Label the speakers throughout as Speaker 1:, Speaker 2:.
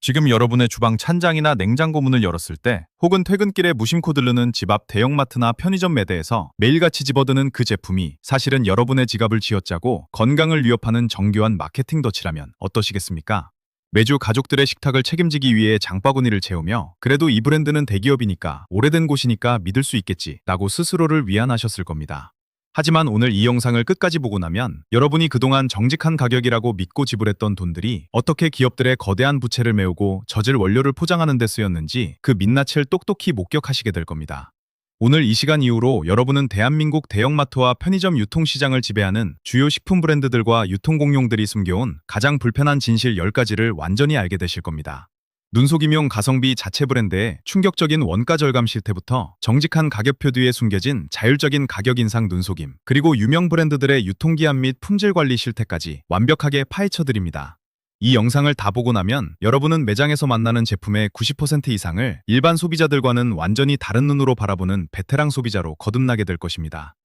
Speaker 1: 지금 여러분의 주방 찬장이나 냉장고 문을 열었을 때 혹은 퇴근길에 무심코 들르는 집 앞 대형마트나 편의점 매대에서 매일같이 집어드는 그 제품이 사실은 여러분의 지갑을 쥐어짜고 건강을 위협하는 정교한 마케팅 덫이라면 어떠시겠습니까? 매주 가족들의 식탁을 책임지기 위해 장바구니를 채우며 그래도 이 브랜드는 대기업이니까 오래된 곳이니까 믿을 수 있겠지 라고 스스로를 위안하셨을 겁니다. 하지만 오늘 이 영상을 끝까지 보고 나면 여러분이 그동안 정직한 가격이라고 믿고 지불했던 돈들이 어떻게 기업들의 거대한 부채를 메우고 젖을 원료를 포장하는 데 쓰였는지 그 민낯을 똑똑히 목격하시게 될 겁니다. 오늘 이 시간 이후로 여러분은 대한민국 대형마트와 편의점 유통시장을 지배하는 주요 식품 브랜드들과 유통공룡들이 숨겨온 가장 불편한 진실 10가지를 완전히 알게 되실 겁니다. 눈속임용 가성비 자체 브랜드의 충격적인 원가 절감 실태부터 정직한 가격표 뒤에 숨겨진 자율적인 가격 인상 눈속임, 그리고 유명 브랜드들의 유통기한 및 품질 관리 실태까지 완벽하게 파헤쳐드립니다. 이 영상을 다 보고 나면 여러분은 매장에서 만나는 제품의 90% 이상을 일반 소비자들과는 완전히 다른 눈으로 바라보는 베테랑 소비자로 거듭나게 될 것입니다.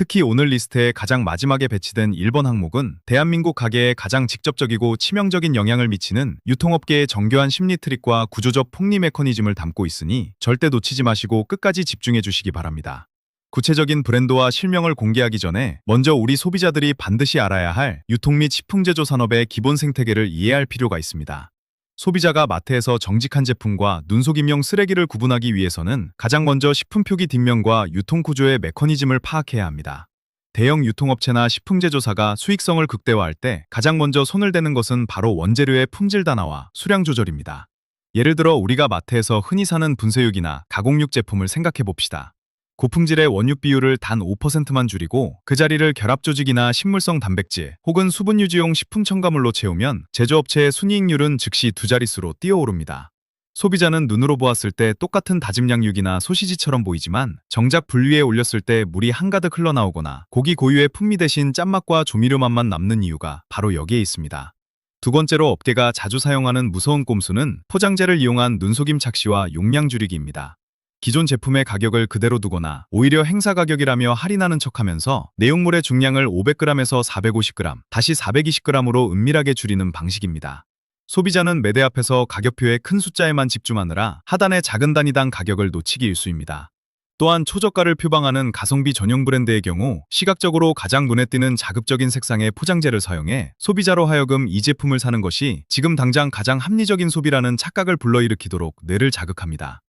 Speaker 1: 특히 오늘 리스트의 가장 마지막에 배치된 1번 항목은 대한민국 가게에 가장 직접적이고 치명적인 영향을 미치는 유통업계의 정교한 심리 트릭과 구조적 폭리 메커니즘을 담고 있으니 절대 놓치지 마시고 끝까지 집중해 주시기 바랍니다. 구체적인 브랜드와 실명을 공개하기 전에 먼저 우리 소비자들이 반드시 알아야 할 유통 및 식품제조 산업의 기본 생태계를 이해할 필요가 있습니다. 소비자가 마트에서 정직한 제품과 눈속임용 쓰레기를 구분하기 위해서는 가장 먼저 식품 표기 뒷면과 유통 구조의 메커니즘을 파악해야 합니다. 대형 유통업체나 식품제조사가 수익성을 극대화할 때 가장 먼저 손을 대는 것은 바로 원재료의 품질 단화와 수량 조절입니다. 예를 들어 우리가 마트에서 흔히 사는 분쇄육이나 가공육 제품을 생각해 봅시다. 고품질의 원육 비율을 단 5%만 줄이고 그 자리를 결합조직이나 식물성 단백질 혹은 수분 유지용 식품 첨가물로 채우면 제조업체의 순이익률은 즉시 두 자릿수로 뛰어오릅니다. 소비자는 눈으로 보았을 때 똑같은 다짐 양육이나 소시지처럼 보이지만 정작 불 위에 올렸을 때 물이 한가득 흘러나오거나 고기 고유의 풍미 대신 짠맛과 조미료 맛만 남는 이유가 바로 여기에 있습니다. 두 번째로 업계가 자주 사용하는 무서운 꼼수는 포장재를 이용한 눈속임 착시와 용량 줄이기입니다. 기존 제품의 가격을 그대로 두거나 오히려 행사 가격이라며 할인하는 척하면서 내용물의 중량을 500g에서 450g, 다시 420g으로 은밀하게 줄이는 방식입니다. 소비자는 매대 앞에서 가격표의 큰 숫자에만 집중하느라 하단의 작은 단위당 가격을 놓치기 일쑤입니다. 또한 초저가를 표방하는 가성비 전용 브랜드의 경우 시각적으로 가장 눈에 띄는 자극적인 색상의 포장재를 사용해 소비자로 하여금 이 제품을 사는 것이 지금 당장 가장 합리적인 소비라는 착각을 불러일으키도록 뇌를 자극합니다.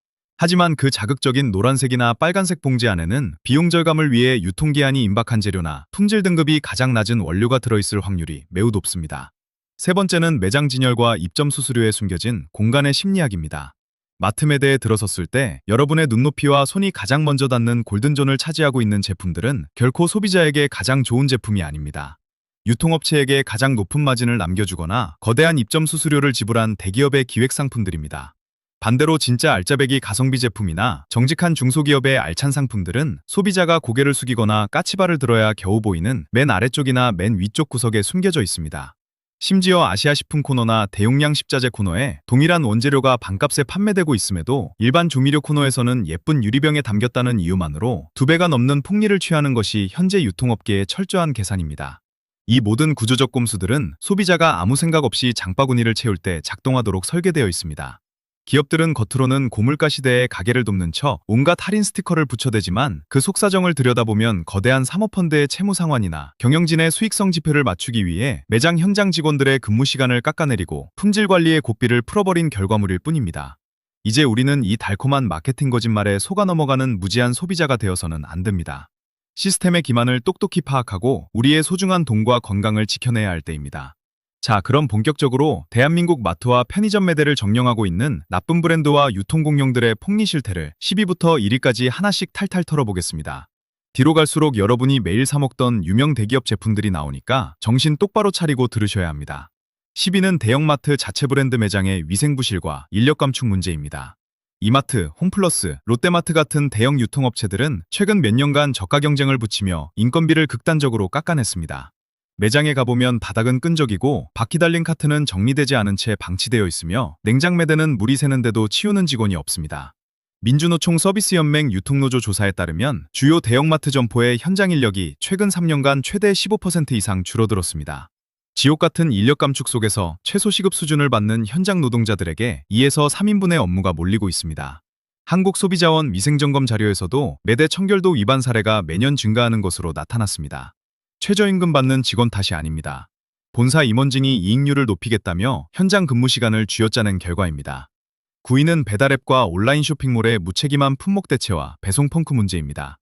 Speaker 1: 하지만 그 자극적인 노란색이나 빨간색 봉지 안에는 비용 절감을 위해 유통기한이 임박한 재료나 품질 등급이 가장 낮은 원료가 들어있을 확률이 매우 높습니다. 세 번째는 매장 진열과 입점 수수료에 숨겨진 공간의 심리학입니다. 마트 매대에 들어섰을 때 여러분의 눈높이와 손이 가장 먼저 닿는 골든존을 차지하고 있는 제품들은 결코 소비자에게 가장 좋은 제품이 아닙니다. 유통업체에게 가장 높은 마진을 남겨주거나 거대한 입점 수수료를 지불한 대기업의 기획상품들입니다. 반대로 진짜 알짜배기 가성비 제품이나 정직한 중소기업의 알찬 상품들은 소비자가 고개를 숙이거나 까치발을 들어야 겨우 보이는 맨 아래쪽이나 맨 위쪽 구석에 숨겨져 있습니다. 심지어 아시아식품 코너나 대용량 식자재 코너에 동일한 원재료가 반값에 판매되고 있음에도 일반 조미료 코너에서는 예쁜 유리병에 담겼다는 이유만으로 2배가 넘는 폭리를 취하는 것이 현재 유통업계의 철저한 계산입니다. 이 모든 구조적 꼼수들은 소비자가 아무 생각 없이 장바구니를 채울 때 작동하도록 설계되어 있습니다. 기업들은 겉으로는 고물가 시대에 가게를 돕는 척 온갖 할인 스티커를 붙여대지만 그 속사정을 들여다보면 거대한 사모펀드의 채무 상환이나 경영진의 수익성 지표를 맞추기 위해 매장 현장 직원들의 근무 시간을 깎아내리고 품질 관리의 고삐를 풀어버린 결과물일 뿐입니다. 이제 우리는 이 달콤한 마케팅 거짓말에 속아 넘어가는 무지한 소비자가 되어서는 안 됩니다. 시스템의 기만을 똑똑히 파악하고 우리의 소중한 돈과 건강을 지켜내야 할 때입니다. 자, 그럼 본격적으로 대한민국 마트와 편의점 매대를 점령하고 있는 나쁜 브랜드와 유통공룡들의 폭리 실태를 10위부터 1위까지 하나씩 탈탈 털어보겠습니다. 뒤로 갈수록 여러분이 매일 사먹던 유명 대기업 제품들이 나오니까 정신 똑바로 차리고 들으셔야 합니다. 10위는 대형마트 자체 브랜드 매장의 위생부실과 인력 감축 문제입니다. 이마트, 홈플러스, 롯데마트 같은 대형 유통업체들은 최근 몇 년간 저가 경쟁을 붙이며 인건비를 극단적으로 깎아냈습니다. 매장에 가보면 바닥은 끈적이고 바퀴 달린 카트는 정리되지 않은 채 방치되어 있으며 냉장 매대는 물이 새는데도 치우는 직원이 없습니다. 민주노총 서비스연맹 유통노조 조사에 따르면 주요 대형마트 점포의 현장 인력이 최근 3년간 최대 15% 이상 줄어들었습니다. 지옥 같은 인력 감축 속에서 최소 시급 수준을 받는 현장 노동자들에게 2에서 3인분의 업무가 몰리고 있습니다. 한국소비자원 위생점검 자료에서도 매대 청결도 위반 사례가 매년 증가하는 것으로 나타났습니다. 최저임금 받는 직원 탓이 아닙니다. 본사 임원진이 이익률을 높이겠다며 현장 근무 시간을 쥐어짜는 결과입니다. 9위는 배달앱과 온라인 쇼핑몰의 무책임한 품목 대체와 배송 펑크 문제입니다.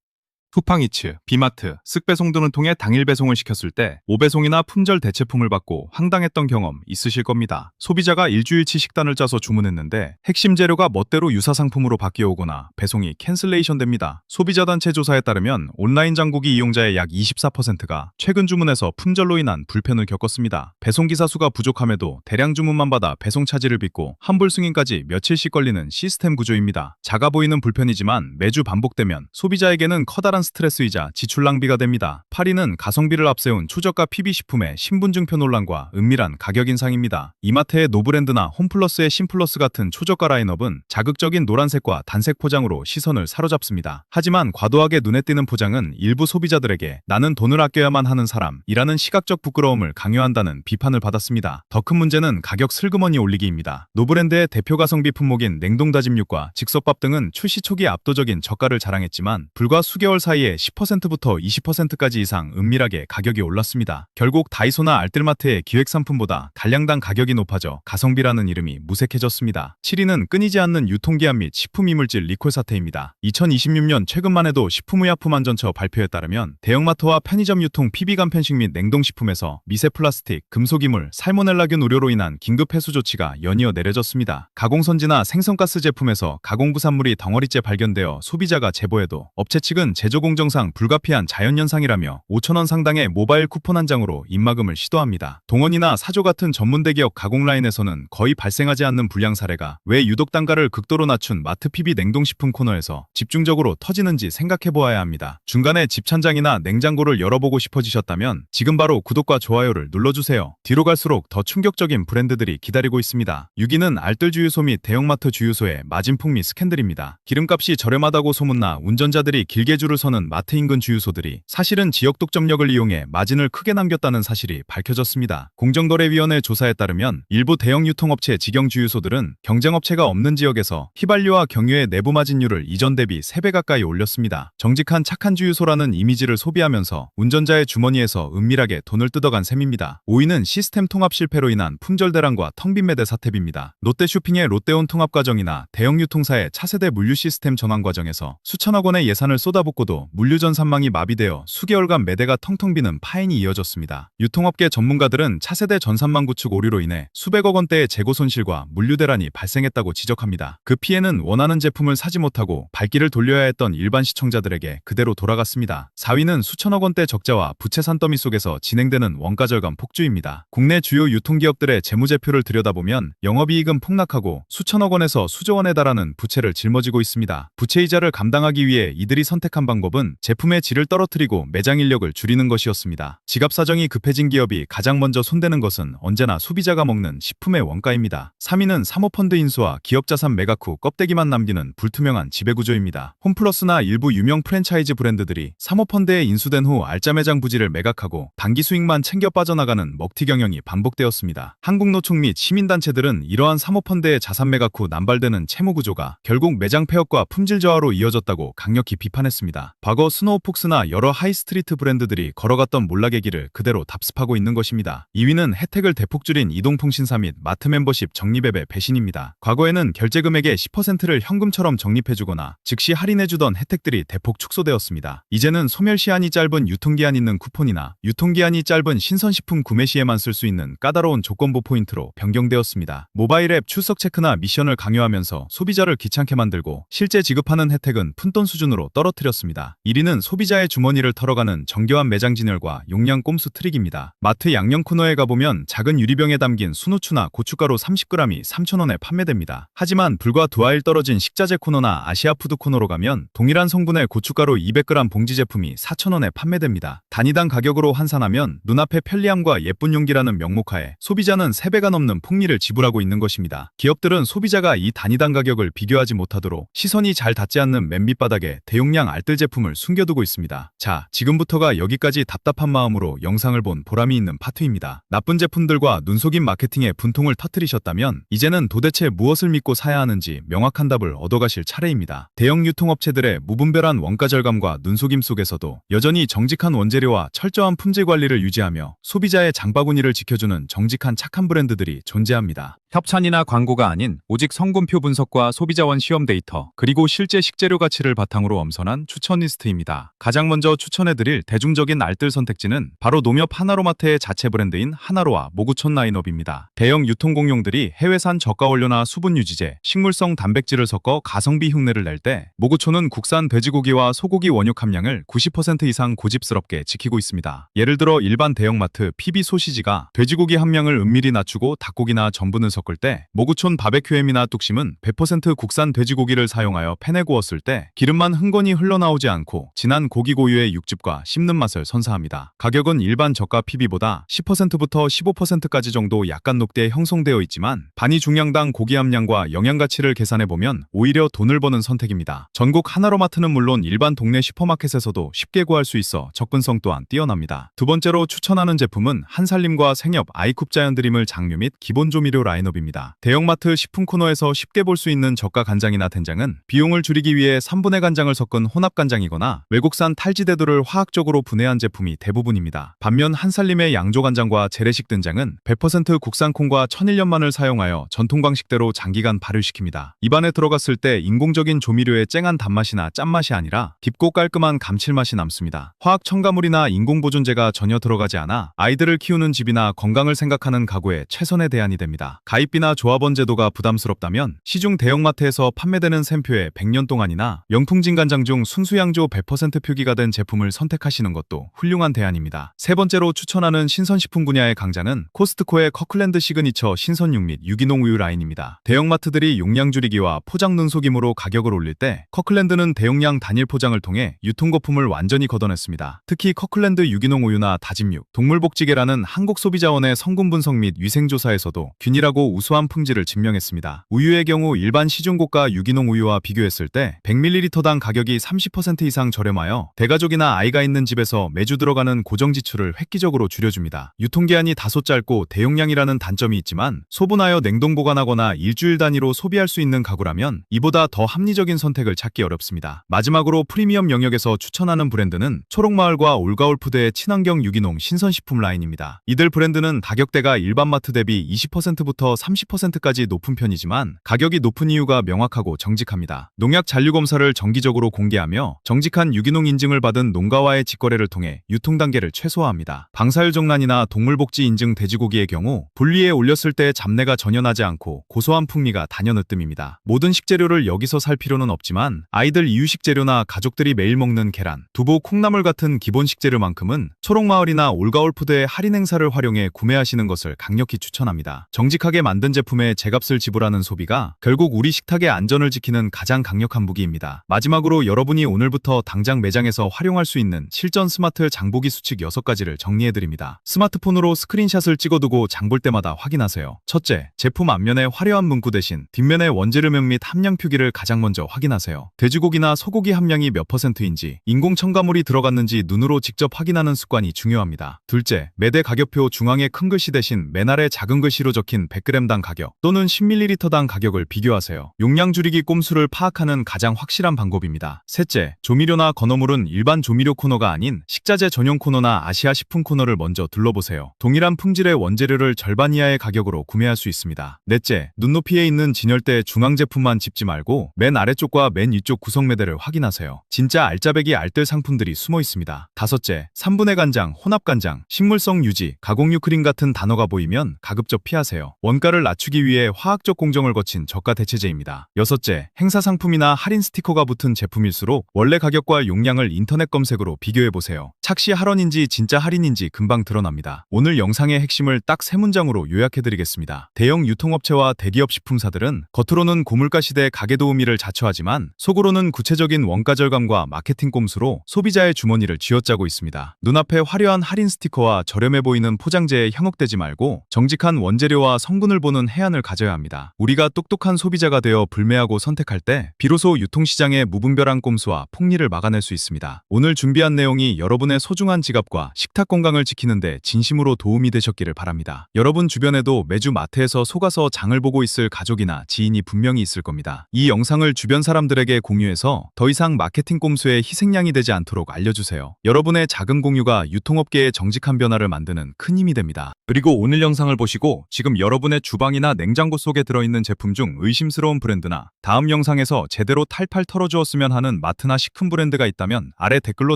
Speaker 1: 쿠팡이츠, 비마트, 쓱배송 등을 통해 당일 배송을 시켰을 때 5배송이나 품절 대체품을 받고 황당했던 경험 있으실 겁니다. 소비자가 일주일치 식단을 짜서 주문했는데 핵심 재료가 멋대로 유사 상품으로 바뀌어오거나 배송이 캔슬레이션 됩니다. 소비자단체 조사에 따르면 온라인 장고기 이용자의 약 24%가 최근 주문에서 품절로 인한 불편을 겪었습니다. 배송기사 수가 부족함에도 대량 주문만 받아 배송 차질을 빚고 환불 승인까지 며칠씩 걸리는 시스템 구조입니다. 작아 보이는 불편이지만 매주 반복되면 소비자에게는 커다란 스트레스이자 지출 낭비가 됩니다. 8위는 가성비를 앞세운 초저가 PB식품의 신분증표 논란과 은밀한 가격 인상입니다. 이마트의 노브랜드나 홈플러스의 신플러스 같은 초저가 라인업은 자극적인 노란색과 단색 포장으로 시선을 사로잡습니다. 하지만 과도하게 눈에 띄는 포장은 일부 소비자들에게 나는 돈을 아껴야만 하는 사람이라는 시각적 부끄러움을 강요한다는 비판을 받았습니다. 더 큰 문제는 가격 슬그머니 올리기입니다. 노브랜드의 대표 가성비 품목인 냉동다짐육과 즉석밥 등은 출시 초기 압도적인 저가를 자랑했지만 불과 수개월 사이에 10%부터 20%까지 이상 은밀하게 가격이 올랐습니다. 결국 다이소나 알뜰마트의 기획상품보다 단량당 가격이 높아져 가성비라는 이름이 무색해졌습니다. 7위는 끊이지 않는 유통기한 및 식품이물질 리콜 사태입니다. 2026년 최근만 해도 식품의약품안전처 발표에 따르면 대형마트와 편의점 유통 PB 간편식 및 냉동식품에서 미세 플라스틱, 금속이물, 살모넬라균 우려로 인한 긴급 해수 조치가 연이어 내려졌습니다. 가공선지나 생선가스 제품에서 가공부산물이 덩어리째 발견되어 소비자가 제보해도 업체 측은 제조 공정상 불가피한 자연현상이라며 5,000원 상당의 모바일 쿠폰 한 장으로 입막음을 시도합니다. 동원이나 사조 같은 전문 대기업 가공 라인에서는 거의 발생하지 않는 불량 사례가 왜 유독 단가를 극도로 낮춘 마트 PB 냉동식품 코너에서 집중적으로 터지는지 생각해보아야 합니다. 중간에 집찬장이나 냉장고를 열어보고 싶어지셨다면 지금 바로 구독과 좋아요를 눌러주세요. 뒤로 갈수록 더 충격적인 브랜드들이 기다리고 있습니다. 6위는 알뜰 주유소 및 대형마트 주유소의 마진폭 및 스캔들입니다. 기름값이 저렴하다고 소문나 운전자들이 길게 줄을 서는 마트 인근 주유소들이 사실은 지역 독점력을 이용해 마진을 크게 남겼다는 사실이 밝혀졌습니다. 공정거래위원회 조사에 따르면 일부 대형 유통업체 직영 주유소들은 경쟁업체가 없는 지역에서 휘발유와 경유의 내부 마진율을 이전 대비 3배 가까이 올렸습니다. 정직한 착한 주유소라는 이미지를 소비하면서 운전자의 주머니에서 은밀하게 돈을 뜯어간 셈입니다. 5위는 시스템 통합 실패로 인한 품절 대란과 텅빈 매대 사태비입니다. 롯데쇼핑의 롯데온 통합 과정이나 대형 유통사의 차세대 물류 시스템 전환 과정에서 수천억 원의 예산을 쏟아붓고도 물류전 산망이 마비되어 수개월간 매대가 텅텅 비는 파행이 이어졌습니다. 유통업계 전문가들은 차세대 전산망 구축 오류로 인해 수백억 원대의 재고 손실과 물류 대란이 발생했다고 지적합니다. 그 피해는 원하는 제품을 사지 못하고 발길을 돌려야 했던 일반 시청자들에게 그대로 돌아갔습니다. 4위는 수천억 원대 적자와 부채 산더미 속에서 진행되는 원가 절감 폭주입니다. 국내 주요 유통기업들의 재무제표를 들여다보면 영업이익은 폭락하고 수천억 원에서 수조 원에 달하는 부채를 짊어지고 있습니다. 부채 이자를 감당하기 위해 이들이 선택한 방법은 제품의 질을 떨어뜨리고 매장 인력을 줄이는 것이었습니다. 지갑 사정이 급해진 기업이 가장 먼저 손대는 것은 언제나 소비자가 먹는 식품의 원가입니다. 3위는 사모펀드 인수와 기업 자산 매각 후 껍데기만 남기는 불투명한 지배구조입니다. 홈플러스나 일부 유명 프랜차이즈 브랜드들이 사모펀드에 인수된 후 알짜 매장 부지를 매각하고 단기 수익만 챙겨 빠져나가는 먹튀 경영이 반복되었습니다. 한국노총 및 시민단체들은 이러한 사모펀드의 자산 매각 후 남발되는 채무구조가 결국 매장 폐업과 품질 저하로 이어졌다고 강력히 비판했습니다. 과거 스노우폭스나 여러 하이스트리트 브랜드들이 걸어갔던 몰락의 길을 그대로 답습하고 있는 것입니다. 2위는 혜택을 대폭 줄인 이동통신사 및 마트 멤버십 적립앱의 배신입니다. 과거에는 결제 금액의 10%를 현금처럼 적립해주거나 즉시 할인해주던 혜택들이 대폭 축소되었습니다. 이제는 소멸시한이 짧은 유통기한 있는 쿠폰이나 유통기한이 짧은 신선식품 구매 시에만 쓸 수 있는 까다로운 조건부 포인트로 변경되었습니다. 모바일 앱 출석 체크나 미션을 강요하면서 소비자를 귀찮게 만들고 실제 지급하는 혜택은 푼돈 수준으로 떨어뜨렸습니다. 1위는 소비자의 주머니를 털어가는 정교한 매장 진열과 용량 꼼수 트릭입니다. 마트 양념 코너에 가보면 작은 유리병에 담긴 순후추나 고춧가루 30g이 3,000원에 판매됩니다. 하지만 불과 2아일 떨어진 식자재 코너나 아시아푸드 코너로 가면 동일한 성분의 고춧가루 200g 봉지 제품이 4,000원에 판매됩니다. 단위당 가격으로 환산하면 눈앞의 편리함과 예쁜 용기라는 명목하에 소비자는 3배가 넘는 폭리를 지불하고 있는 것입니다. 기업들은 소비자가 이 단위당 가격을 비교하지 못하도록 시선이 잘 닿지 않는 맨 밑바닥에 대용량 알뜰 제품 제품을 숨겨두고 있습니다. 자, 지금부터가 여기까지 답답한 마음으로 영상을 본 보람이 있는 파트입니다. 나쁜 제품들과 눈속임 마케팅의 분통을 터뜨리셨다면 이제는 도대체 무엇을 믿고 사야 하는지 명확한 답을 얻어가실 차례입니다. 대형 유통업체들의 무분별한 원가 절감과 눈속임 속에서도 여전히 정직한 원재료와 철저한 품질 관리를 유지하며 소비자의 장바구니를 지켜주는 정직한 착한 브랜드들이 존재합니다. 협찬이나 광고가 아닌 오직 성분표 분석과 소비자원 시험 데이터, 그리고 실제 식재료 가치를 바탕으로 엄선한 추천 리스트입니다. 가장 먼저 추천해드릴 대중적인 알뜰 선택지는 바로 농협 하나로마트의 자체 브랜드인 하나로와 모구촌 라인업입니다. 대형 유통공룡들이 해외산 저가원료나 수분 유지제, 식물성 단백질을 섞어 가성비 흉내를 낼 때 모구촌은 국산 돼지고기와 소고기 원육 함량을 90% 이상 고집스럽게 지키고 있습니다. 예를 들어 일반 대형마트 PB 소시지가 돼지고기 함량을 은밀히 낮추고 닭고기나 전분을 섞을 때 모구촌 바베큐햄이나 뚝심은 100% 국산 돼지고기를 사용하여 팬에 구웠을 때 기름만 흥건히 흘러나오지 않고 진한 고기 고유의 육즙과 씹는 맛을 선사합니다. 가격은 일반 저가 PB보다 10%부터 15%까지 정도 약간 높게 형성되어 있지만 단위 중량당 고기 함량과 영양 가치를 계산해보면 오히려 돈을 버는 선택입니다. 전국 하나로마트는 물론 일반 동네 슈퍼마켓에서도 쉽게 구할 수 있어 접근성 또한 뛰어납니다. 두 번째로 추천하는 제품은 한살림과 생협, 아이쿱 자연드림을 장류 및 기본 조미료 라인업입니다. 대형마트 식품 코너에서 쉽게 볼 수 있는 저가 간장이나 된장은 비용을 줄이기 위해 3분의 간장을 섞은 혼합 간장이거나 외국산 탈지대두를 화학적으로 분해한 제품이 대부분입니다. 반면 한살림의 양조 간장과 재래식 된장은 100% 국산 콩과 천일염만을 사용하여 전통 방식대로 장기간 발효시킵니다. 입안에 들어갔을 때 인공적인 조미료의 쨍한 단맛이나 짠맛이 아니라 깊고 깔끔한 감칠맛이 남습니다. 화학 첨가물이나 인공보존제가 전혀 들어가지 않아 아이들을 키우는 집이나 건강을 생각하는 가구에 최선의 대안이 됩니다. 가입비나 조합원 제도가 부담스럽다면 시중 대형마트에서 판매되는 샘표의 100년 동안이나 명풍진 간장 중 순수양조 100% 표기가 된 제품을 선택하시는 것도 훌륭한 대안입니다. 세 번째로 추천하는 신선식품 분야의 강자는 코스트코의 커클랜드 시그니처 신선육 및 유기농 우유 라인입니다. 대형마트들이 용량 줄이기와 포장 눈속임으로 가격을 올릴 때 커클랜드는 대용량 단일 포장을 통해 유통거품을 완전히 걷어냈습니다. 특히 커클랜드 유기농 우유나 다짐육, 동물복지계라는 한국소비자원의 성분 분석 및 위생조사에서도 균일하고 우수한 품질을 증명했습니다. 우유의 경우 일반 시중고가 유기농 우유와 비교했을 때 100ml당 가격이 30% 이상 저렴하여 대가족이나 아이가 있는 집에서 매주 들어가는 고정 지출을 획기적으로 줄여줍니다. 유통기한이 다소 짧고 대용량이라는 단점이 있지만 소분하여 냉동 보관하거나 일주일 단위로 소비할 수 있는 가구라면 이보다 더 합리적인 선택을 찾기 어렵습니다. 마지막으로 프리미엄 영역에서 추천하는 브랜드는 초록마을과 올가올푸드의 친환경 유기농 신선식품 라인입니다. 이들 브랜드는 가격대가 일반 마트 대비 20%부터 30%까지 높은 편이지만 가격이 높은 이유가 명확하고 정직합니다. 농약 잔류 검사를 정기적으로 공개하며 정직한 유기농 인증을 받은 농가와의 직거래를 통해 유통 단계를 최소화합니다. 방사율 정란이나 동물복지 인증 돼지고기의 경우 분리에 올렸을 때 잡내가 전혀 나지 않고 고소한 풍미가 단연 으뜸입니다. 모든 식재료를 여기서 살 필요는 없지만 아이들 이유식 재료나 가족들이 매일 먹는 계란, 두부, 콩나물 같은 기본 식재료만큼은 초록마을이나 올가올푸드의 할인 행사를 활용해 구매하시는 것을 강력히 추천합니다. 정직하게 만든 제품에 제값을 지불하는 소비가 결국 우리 식탁의 안전을 지키는 가장 강력한 무기입니다. 마지막으로 여러분이 오늘부터 당장 매장에서 활용할 수 있는 실전 스마트 장보기 수칙 6가지를 정리해드립니다. 스마트폰으로 스크린샷을 찍어두고 장볼 때마다 확인하세요. 첫째, 제품 앞면의 화려한 문구 대신 뒷면의 원재료명 및 함량 표기를 가장 먼저 확인하세요. 돼지고기나 소고기 함량이 몇 %인지, 인공 첨가물이 들어갔는지 눈으로 직접 확인하는 습관이 중요합니다. 둘째, 매대 가격표 중앙에 큰 글씨 대신 맨 아래 작은 글씨로 적힌 100g당 가격 또는 10ml당 가격을 비교하세요. 용량 줄이기 꼼수를 파악하는 가장 확실한 방법입니다. 셋째, 조미료나 건어물은 일반 조미료 코너가 아닌 식자재 전용 코너나 아시아 식품 코너를 먼저 둘러보세요. 동일한 품질의 원재료를 절반 이하의 가격으로 구매할 수 있습니다. 넷째, 눈높이에 있는 진열대 중앙 제품만 짚지 말고 맨 아래쪽과 맨 위쪽 구성 매대를 확인하세요. 진짜 알짜배기 알뜰 상품들이 숨어 있습니다. 다섯째, 3분의 간장, 혼합간장, 식물성 유지, 가공육 크림 같은 단어가 보이면 가급적 피하세요. 원가를 낮추기 위해 화학적 공정을 거친 저가 대체제입니다. 여섯째, 행사 상품이나 할인 스티커가 붙은 제품일수록 원래 가격과 용량을 인터넷 검색으로 비교해보세요. 착시 할언인지 진짜 할인인지 금방 드러납니다. 오늘 영상의 핵심을 딱 3문장으로 요약해드리겠습니다. 대형 유통업체와 대기업 식품사들은 겉으로는 고물가 시대 가계도우미를 자처하지만 속으로는 구체적인 원가 절감과 마케팅 꼼수로 소비자의 주머니를 쥐어짜고 있습니다. 눈앞에 화려한 할인 스티커와 저렴해 보이는 포장재에 현혹되지 말고 정직한 원재료와 성분 성분을 보는 해안을 가져야 합니다. 우리가 똑똑한 소비자가 되어 불매하고 선택할 때 비로소 유통시장의 무분별한 꼼수와 폭리를 막아낼 수 있습니다. 오늘 준비한 내용이 여러분의 소중한 지갑과 식탁 건강을 지키는데 진심으로 도움이 되셨기를 바랍니다. 여러분 주변에도 매주 마트에서 속아서 장을 보고 있을 가족이나 지인이 분명히 있을 겁니다. 이 영상을 주변 사람들에게 공유해서 더 이상 마케팅 꼼수의 희생양이 되지 않도록 알려주세요. 여러분의 작은 공유가 유통업계의 정직한 변화를 만드는 큰 힘이 됩니다. 그리고 오늘 영상을 보시고 지금 여러분의 주방이나 냉장고 속에 들어있는 제품 중 의심스러운 브랜드나 다음 영상에서 제대로 탈탈 털어주었으면 하는 마트나 식품 브랜드가 있다면 아래 댓글로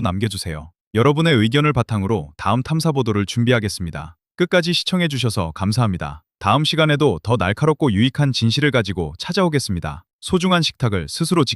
Speaker 1: 남겨주세요. 여러분의 의견을 바탕으로 다음 탐사보도를 준비하겠습니다. 끝까지 시청해주셔서 감사합니다. 다음 시간에도 더 날카롭고 유익한 진실을 가지고 찾아오겠습니다. 소중한 식탁을 스스로 지키